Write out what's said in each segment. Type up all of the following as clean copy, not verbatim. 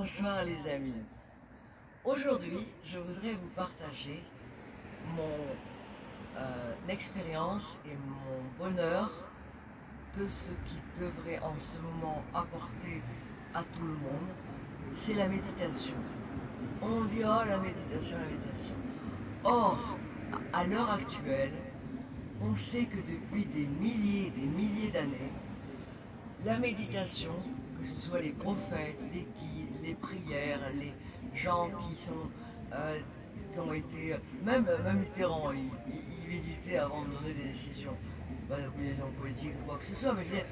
Bonsoir les amis. Aujourd'hui, je voudrais vous partager mon expérience et mon bonheur de ce qui devrait en ce moment apporter à tout le monde. C'est la méditation. On dit oh la méditation, la méditation. Or, à l'heure actuelle, on sait que depuis des milliers d'années, la méditation, que ce soit les prophètes, les guides, les prières, les gens qui ont été, même Mitterrand, il méditait avant de donner des décisions, pas d'opinion politique ou quoi que ce soit, mais je veux dire,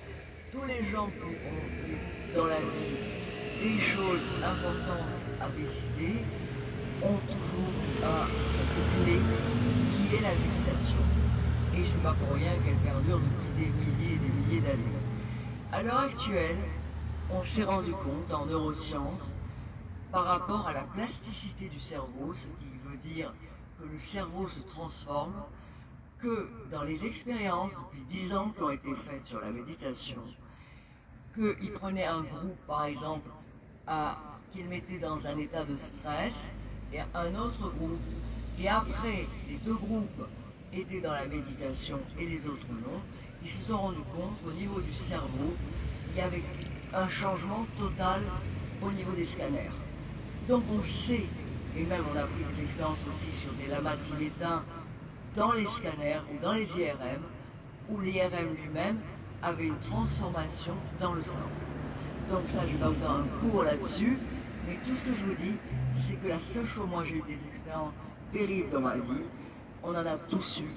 tous les gens qui ont eu dans la vie des choses importantes à décider ont toujours cette clé qui est la méditation. Et c'est pas pour rien qu'elle perdure depuis des milliers d'années. À l'heure actuelle, on s'est rendu compte en neurosciences, par rapport à la plasticité du cerveau, ce qui veut dire que le cerveau se transforme, que dans les expériences depuis 10 ans qui ont été faites sur la méditation, qu'ils prenaient un groupe par exemple qu'ils mettaient dans un état de stress et un autre groupe, et après les deux groupes étaient dans la méditation et les autres non, ils se sont rendus compte qu'au niveau du cerveau, il y avait un changement total au niveau des scanners. Donc on sait, et même on a pris des expériences aussi sur des lamas tibétains dans les scanners ou dans les IRM, où l'IRM lui-même avait une transformation dans le cerveau. Donc ça, je ne vais pas vous faire un cours là-dessus, mais tout ce que je vous dis, c'est que la seule chose, moi j'ai eu des expériences terribles dans ma vie, on en a tous eu,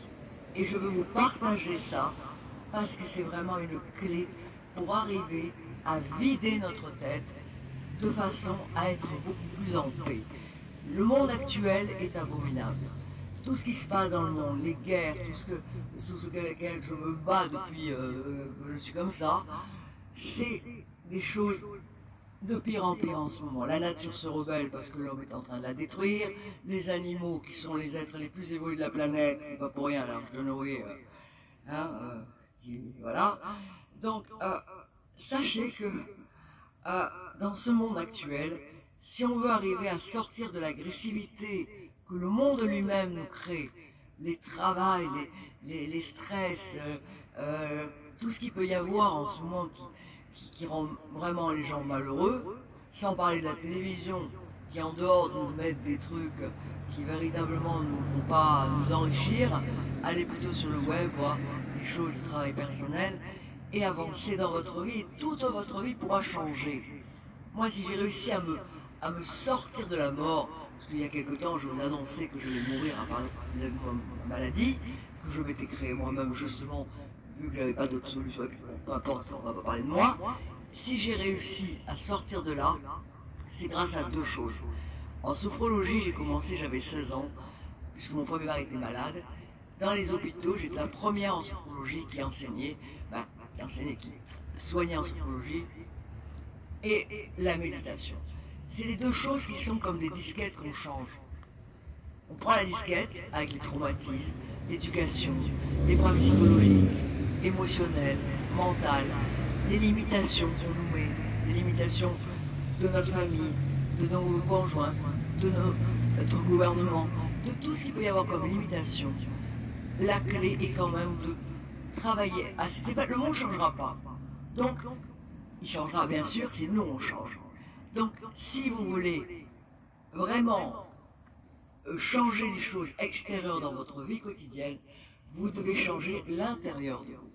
et je veux vous partager ça, parce que c'est vraiment une clé pour arriver à vider notre tête de façon à être beaucoup plus en paix. Le monde actuel est abominable. Tout ce qui se passe dans le monde, les guerres, tout ce que je me bats depuis que je suis comme ça, c'est des choses de pire en pire en ce moment. La nature se rebelle parce que l'homme est en train de la détruire. Les animaux, qui sont les êtres les plus évolués de la planète, c'est pas pour rien, l'Arche de Noé, voilà. Donc, sachez que dans ce monde actuel, si on veut arriver à sortir de l'agressivité que le monde lui-même nous crée, les travails, les stress, tout ce qu'il peut y avoir en ce moment qui rend vraiment les gens malheureux, sans parler de la télévision, qui en dehors de nous mettre des trucs qui véritablement ne nous font pas nous enrichir, allez plutôt sur le web, voir des choses du travail personnel, et avancer dans votre vie, et toute votre vie pourra changer. Moi, si j'ai réussi à me sortir de la mort, parce qu'il y a quelque temps, je vous annonçais que je vais mourir à ma maladie, que je m'étais créé moi-même justement, vu que je n'avais pas d'autre solution, et puis peu importe, on ne va pas parler de moi, si j'ai réussi à sortir de là, c'est grâce à deux choses. En sophrologie, j'ai commencé, j'avais 16 ans, puisque mon premier mari était malade. Dans les hôpitaux, j'étais la première en sophrologie qui enseignait, qui soignait en sophrologie, et la méditation. C'est les deux choses qui sont comme des disquettes qu'on change. On prend la disquette avec les traumatismes, l'éducation, les problèmes psychologiques, émotionnels, mentales, les limitations qu'on nous met, les limitations de notre famille, de nos conjoints, de notre gouvernement, de tout ce qu'il peut y avoir comme limitation. La clé est quand même de travailler. Le monde ne changera pas. Donc, il changera bien sûr si nous on change. Donc, si vous voulez vraiment changer les choses extérieures dans votre vie quotidienne, vous devez changer l'intérieur de vous.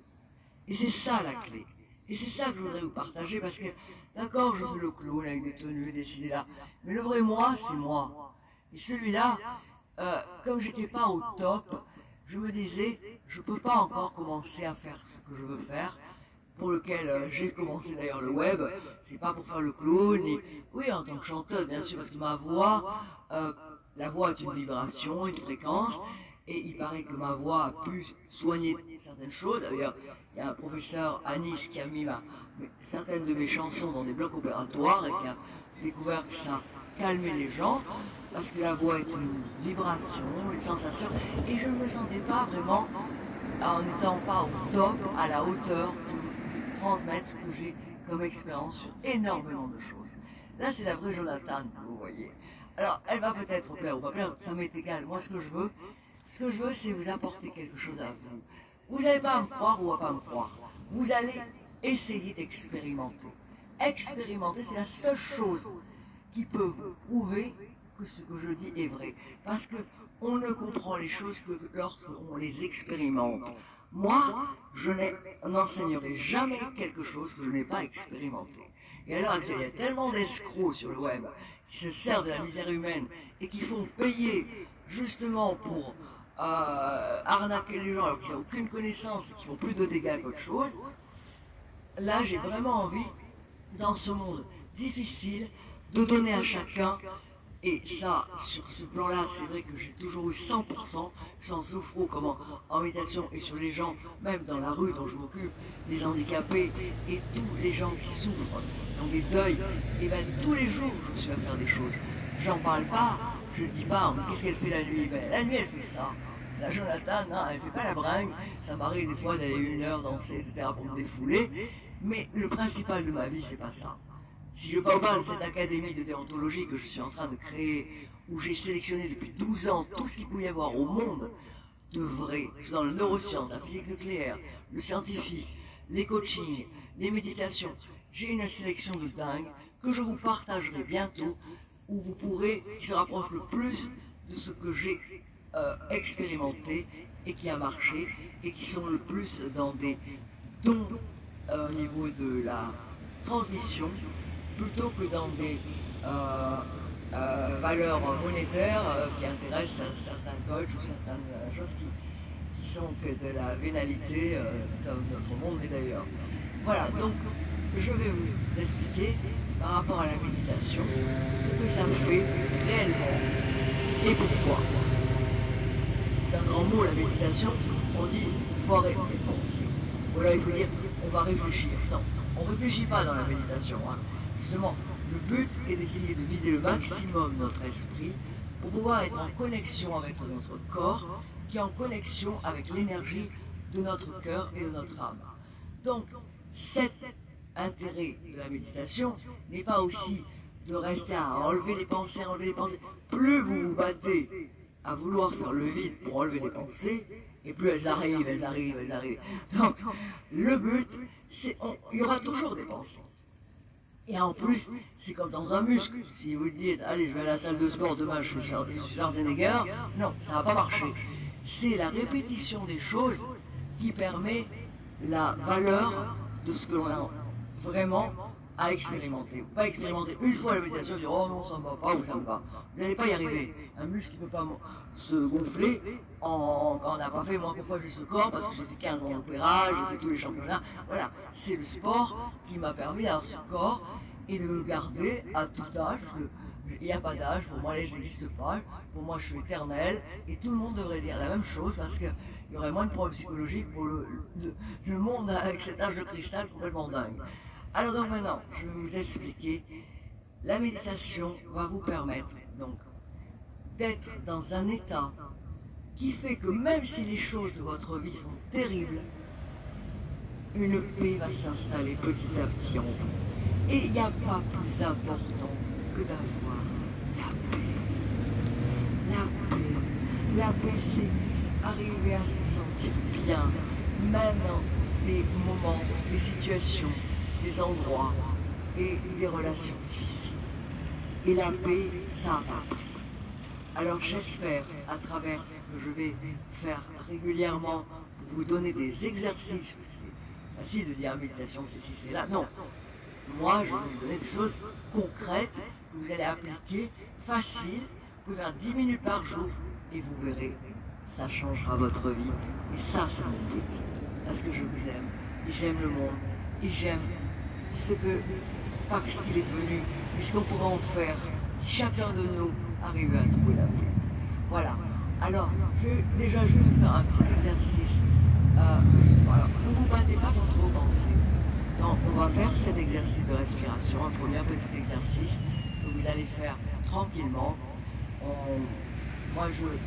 Et c'est ça la clé. Et c'est ça que je voudrais vous partager, parce que, d'accord, je fais le clown avec des tenues, des idées là, mais le vrai moi, c'est moi. Et celui-là, comme j'étais pas au top, je me disais, je peux pas encore commencer à faire ce que je veux faire, pour lequel j'ai commencé d'ailleurs le web. C'est pas pour faire le clown, oui, en tant que chanteuse, bien sûr, parce que ma voix, la voix est une vibration, une fréquence, et il paraît que ma voix a pu soigner certaines choses. D'ailleurs, il y a un professeur à Nice qui a mis certaines de mes chansons dans des blocs opératoires et qui a découvert que ça calmait les gens, parce que la voix est une vibration, une sensation, et je ne me sentais pas vraiment, en n'étant pas au top, à la hauteur de transmettre ce que j'ai comme expérience sur énormément de choses. Là, c'est la vraie Jonathan, vous voyez. Alors, elle va peut-être plaire ou pas plaire, ça m'est égal. Moi, ce que je veux, c'est vous apporter quelque chose à vous. Vous n'allez pas à me croire ou à pas me croire. Vous allez essayer d'expérimenter. Expérimenter, c'est la seule chose qui peut vous prouver que ce que je dis est vrai. Parce que on ne comprend les choses que lorsqu'on les expérimente. Moi, je n'enseignerai jamais quelque chose que je n'ai pas expérimenté. Et alors, il y a tellement d'escrocs sur le web qui se servent de la misère humaine et qui font payer justement pour arnaquer les gens alors qu'ils n'ont aucune connaissance et qui font plus de dégâts qu'autre chose. Là, j'ai vraiment envie, dans ce monde difficile, de donner à chacun. Et ça, sur ce plan-là, c'est vrai que j'ai toujours eu 100%, sans soufreau, comme en méditation, et sur les gens, même dans la rue dont je m'occupe, les handicapés, et tous les gens qui souffrent, dans des deuils, et bien tous les jours, je suis à faire des choses. J'en parle pas, je dis pas, qu'est-ce qu'elle fait la nuit? Ben, la nuit, elle fait ça. La Jonathan, non, elle fait pas la bringue, ça m'arrive des fois d'aller 1 heure danser, etc., pour me défouler, mais le principal de ma vie, c'est pas ça. Si je parle de cette académie de déontologie que je suis en train de créer, où j'ai sélectionné depuis 12 ans tout ce qu'il pouvait y avoir au monde de vrai, dans le neurosciences, la physique nucléaire, le scientifique, les coachings, les méditations, j'ai une sélection de dingue que je vous partagerai bientôt, où vous pourrez, qui se rapproche le plus de ce que j'ai expérimenté et qui a marché, et qui sont le plus dans des dons au niveau de la transmission, plutôt que dans des valeurs monétaires qui intéressent certains coachs ou certaines choses qui sont que de la vénalité, comme notre monde est d'ailleurs. Voilà, donc je vais vous expliquer par rapport à la méditation ce que ça fait réellement et pourquoi. C'est un grand mot, la méditation. On dit il faut arrêter de penser. Voilà, il faut dire on va réfléchir. Non, on ne réfléchit pas dans la méditation. Hein. Justement, le but est d'essayer de vider le maximum notre esprit pour pouvoir être en connexion avec notre corps, qui est en connexion avec l'énergie de notre cœur et de notre âme. Donc, cet intérêt de la méditation n'est pas aussi de rester à enlever les pensées, Plus vous vous battez à vouloir faire le vide pour enlever les pensées, et plus elles arrivent. Donc, le but, c'est il y aura toujours des pensées. Et en plus, c'est comme dans un muscle. Si vous dites, allez, je vais à la salle de sport, demain je suis Schwarzenegger, non, ça ne va pas marcher. C'est la répétition des choses qui permet la valeur de ce que l'on a vraiment à expérimenter. Pas expérimenter une fois la méditation et dire, oh non, ça ne va pas ou ça me va. Vous n'allez pas y arriver. Un muscle qui ne peut pas se gonfler quand on n'a pas fait, moi, pourquoi j'ai ce corps? Parce que j'ai fait 15 ans d'opéra, j'ai fait tous les championnats. Voilà, c'est le sport qui m'a permis d'avoir ce corps et de le garder à tout âge. Il n'y a pas d'âge, pour moi, l'âge n'existe pas. Pour moi, je suis éternel et tout le monde devrait dire la même chose parce qu'il y aurait moins de problèmes psychologiques pour le monde avec cet âge de cristal complètement dingue. Alors donc maintenant, je vais vous expliquer. La méditation va vous permettre donc d'être dans un état qui fait que même si les choses de votre vie sont terribles, une paix va s'installer petit à petit en vous. Et il n'y a pas plus important que d'avoir la paix. La paix. La paix, c'est arriver à se sentir bien, même dans des moments, des situations, des endroits et des relations difficiles. Et la paix, ça n'a pas pris. Alors j'espère, à travers ce que je vais faire régulièrement, pour vous donner des exercices, c'est facile de dire méditation, c'est ci, c'est là, non. Moi, je vais vous donner des choses concrètes que vous allez appliquer, faciles, vous pouvez faire 10 minutes par jour, et vous verrez, ça changera votre vie. Et ça, c'est mon but. Parce que je vous aime, et j'aime le monde, et j'aime pas ce qu'il est devenu, mais ce qu'on pourrait en faire si chacun de nous arrivait à trouver la paix. Voilà. Alors, déjà, je vais vous faire un petit exercice. Alors, ne vous battez pas contre vos pensées. Non, on va faire cet exercice de respiration, un premier petit exercice que vous allez faire tranquillement. Moi, je veux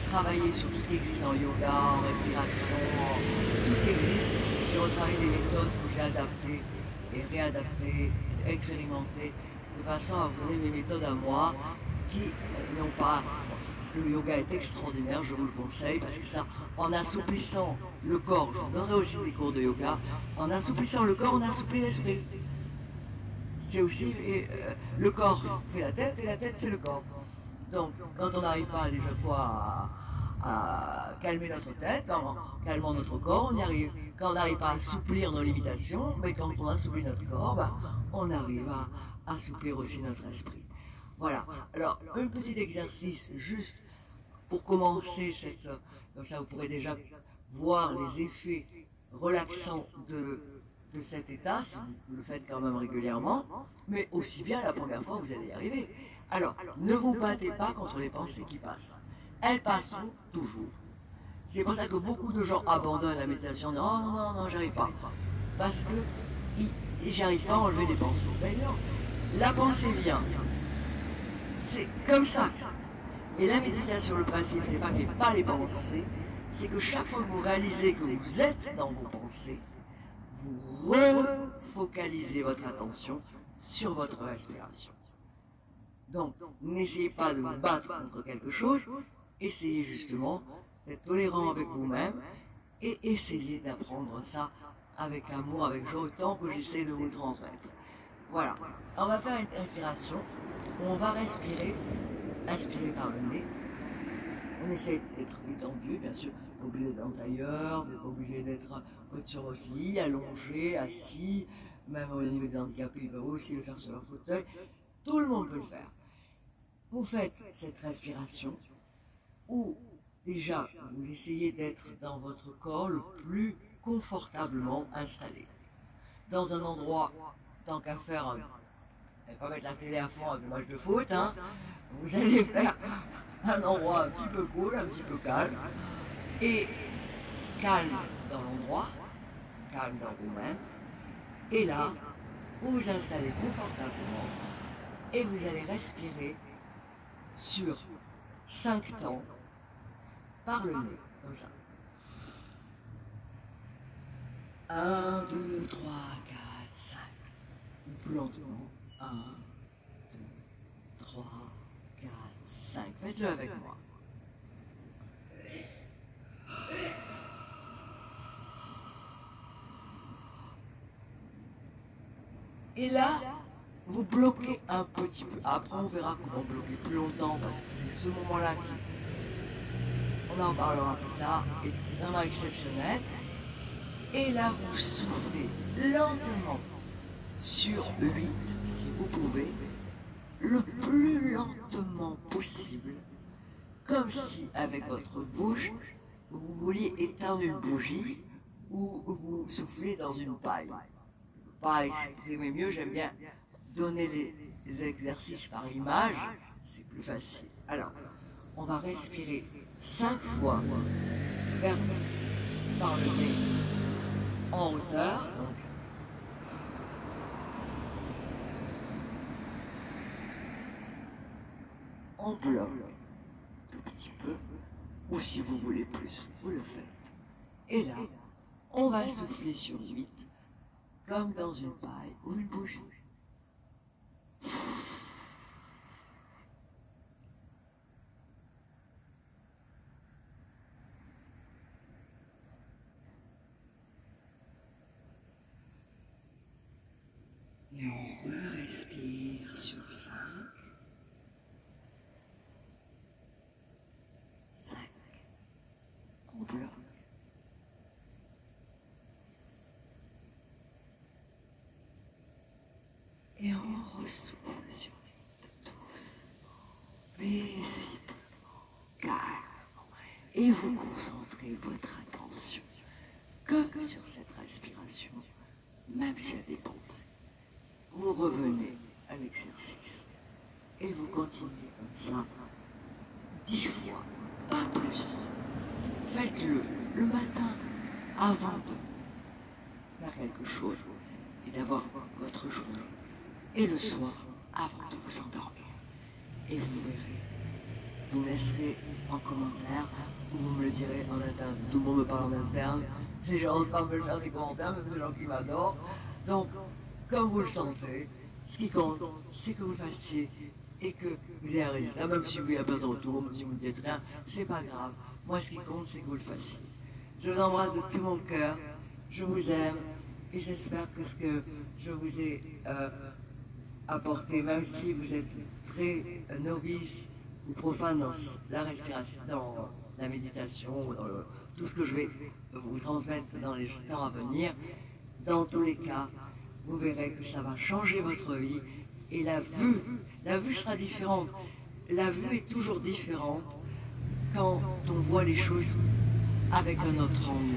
travailler sur tout ce qui existe en yoga, en respiration, tout ce qui existe. Je retravaille des méthodes que j'ai adaptées et réadaptées, expérimenter de façon à vous donner mes méthodes à moi qui n'ont pas... Le yoga est extraordinaire, je vous le conseille, parce que ça, en assouplissant le corps, je vous donnerai aussi des cours de yoga, en assouplissant le corps, on assouplit l'esprit. C'est aussi, le corps fait la tête et la tête fait le corps. Donc, quand on n'arrive pas déjà fois à calmer notre tête, en calmant notre corps, on y arrive. Quand on n'arrive pas à assouplir nos limitations, mais quand on assouplit notre corps, ben, on arrive à assouplir aussi notre esprit. Voilà. Alors, un petit exercice juste pour commencer cette... Comme ça, vous pourrez déjà voir les effets relaxants de cet état, si vous le faites quand même régulièrement, mais aussi bien la première fois, vous allez y arriver. Alors, ne vous battez pas contre les pensées qui passent. Elles passeront toujours. C'est pour ça que beaucoup de gens abandonnent la méditation. Non, non, non, non, j'arrive pas. Parce que j'arrive pas à enlever les pensées. D'ailleurs, la pensée vient. C'est comme ça. Et la méditation, le principe, c'est pas qu'il n'y ait pas les pensées, c'est que chaque fois que vous réalisez que vous êtes dans vos pensées, vous refocalisez votre attention sur votre respiration. Donc, n'essayez pas de vous battre contre quelque chose, essayez justement d'être tolérant avec vous-même et essayez d'apprendre ça avec amour, avec joie, autant que j'essaie de vous le transmettre. Voilà, on va faire une respiration où on va respirer, inspirer par le nez. On essaie d'être détendu, bien sûr, pas obligé d'être en tailleur, vous n'êtes pas obligé d'être sur votre lit, allongé, assis, même au niveau des handicapés, ils peuvent aussi le faire sur leur fauteuil. Tout le monde peut le faire. Vous faites cette respiration où déjà vous essayez d'être dans votre corps le plus confortablement installé. Dans un endroit, tant qu'à faire, pas mettre la télé à fond avec le match de foot, hein, vous allez faire un endroit un petit peu cool, un petit peu calme, et calme dans l'endroit, calme dans vous-même, et là, vous vous installez confortablement, et vous allez respirer sur 5 temps par le nez, comme ça. 1, 2, 3, 4, 5. Ou plus lentement. 1, 2, 3, 4, 5. Faites-le avec moi. Et là, vous bloquez un petit peu. Après, on verra comment bloquer plus longtemps parce que c'est ce moment-là on en parlera plus tard, est vraiment exceptionnel. Et là, vous soufflez lentement sur 8, si vous pouvez, le plus lentement possible, comme si, avec votre bouche, vous vouliez éteindre une bougie ou vous soufflez dans une paille. Pas exprimer mieux, j'aime bien donner les exercices par image, c'est plus facile. Alors, on va respirer 5 fois par le nez en hauteur. Donc, on bloque tout petit peu, ou si vous voulez plus, vous le faites. Et là, on va souffler sur 8, comme dans une paille ou une bougie. Et on respire sur 5. 5. On bloque. Et on ressouffle sur 8. Doucement, paisiblement, calmement. Et vous concentrez votre attention que sur cette respiration, même s'il y a des pensées. Vous revenez à l'exercice et vous continuez comme ça 10 fois, pas plus. Faites-le le matin avant de faire quelque chose et d'avoir votre journée, et le soir avant de vous endormir. Et vous verrez, vous me laisserez en commentaire ou vous me le direz en interne. Tout le monde me parle en interne, les gens n'osent pas me faire des commentaires, même des gens qui m'adorent. Donc, comme vous le sentez, Ce qui compte, c'est que vous le fassiez et que vous ayez un résultat, même si vous n'avez pas de retour, même si vous ne dites rien, c'est pas grave. Moi, ce qui compte, c'est que vous le fassiez. Je vous embrasse de tout mon cœur, je vous aime et j'espère que ce que je vous ai apporté, même si vous êtes très novice ou profane dans la respiration, dans la méditation, dans tout ce que je vais vous transmettre dans les temps à venir, dans tous les cas, vous verrez que ça va changer votre vie et la vue sera différente. La vue est toujours différente quand on voit les choses avec un autre angle.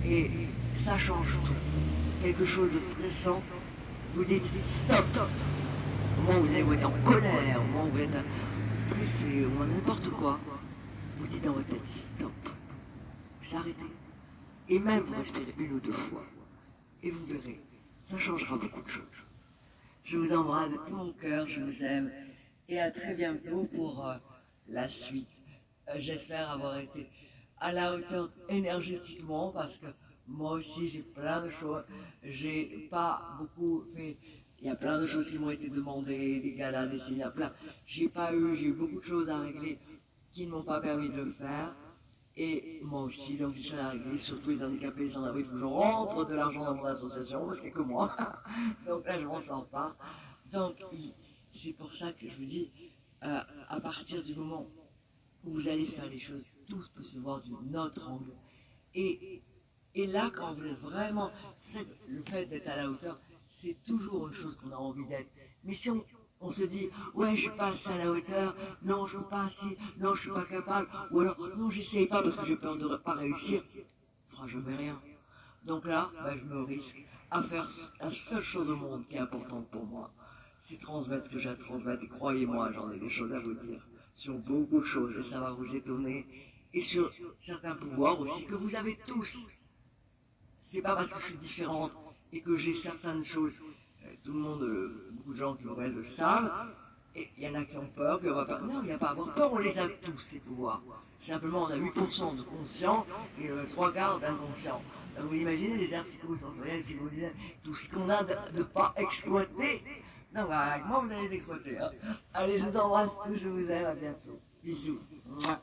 Et ça change tout. Quelque chose de stressant, vous dites stop. Au moment où vous êtes en colère, au moment où vous êtes stressé, ou n'importe quoi, vous dites dans votre tête stop. Vous arrêtez. Et même vous respirez une ou deux fois. Et vous verrez, ça changera beaucoup de choses. Je vous embrasse de tout mon cœur, je vous aime. Et à très bientôt pour la suite. J'espère avoir été à la hauteur énergétiquement parce que moi aussi j'ai plein de choses. J'ai pas beaucoup fait. Il y a plein de choses qui m'ont été demandées, des galas, des séminaires, plein. J'ai eu beaucoup de choses à régler qui ne m'ont pas permis de le faire. Et moi aussi, donc j'ai à régler, surtout les handicapés, les sans-abri, il faut que je rentre de l'argent dans mon association, parce qu'il n'y a que moi. Donc là, je ne m'en sors pas. Donc, c'est pour ça que je vous dis, à partir du moment où vous allez faire les choses, tout peut se voir d'une autre angle. Et là, quand vous êtes vraiment... C'est pour ça que le fait d'être à la hauteur, c'est toujours une chose qu'on a envie d'être. Mais si on se dit, ouais, je passe à la hauteur, non, je ne peux pas assis, non, je ne suis pas capable, ou alors, non, j'essaye pas parce que j'ai peur de ne pas réussir, je ne ferai jamais rien. Donc là, je me risque à faire la seule chose au monde qui est importante pour moi, c'est transmettre ce que j'ai à transmettre, et croyez-moi, j'en ai des choses à vous dire, sur beaucoup de choses, et ça va vous étonner, et sur certains pouvoirs aussi que vous avez tous. C'est pas parce que je suis différente et que j'ai certaines choses, tout le monde, beaucoup de gens qui auraient le savent, et il y en a qui ont peur, qui n'ont pas. Non, il n'y a pas à avoir peur, on les a tous, ces pouvoirs. Simplement, on a 8% de conscient et 3/4 d'inconscient. Vous imaginez les aires psychosensorielles, si vous dites tout ce qu'on a de pas exploité. Non, avec moi, vous allez les exploiter. Hein. Allez, je vous embrasse tous, je vous aime, à bientôt. Bisous. Mouah.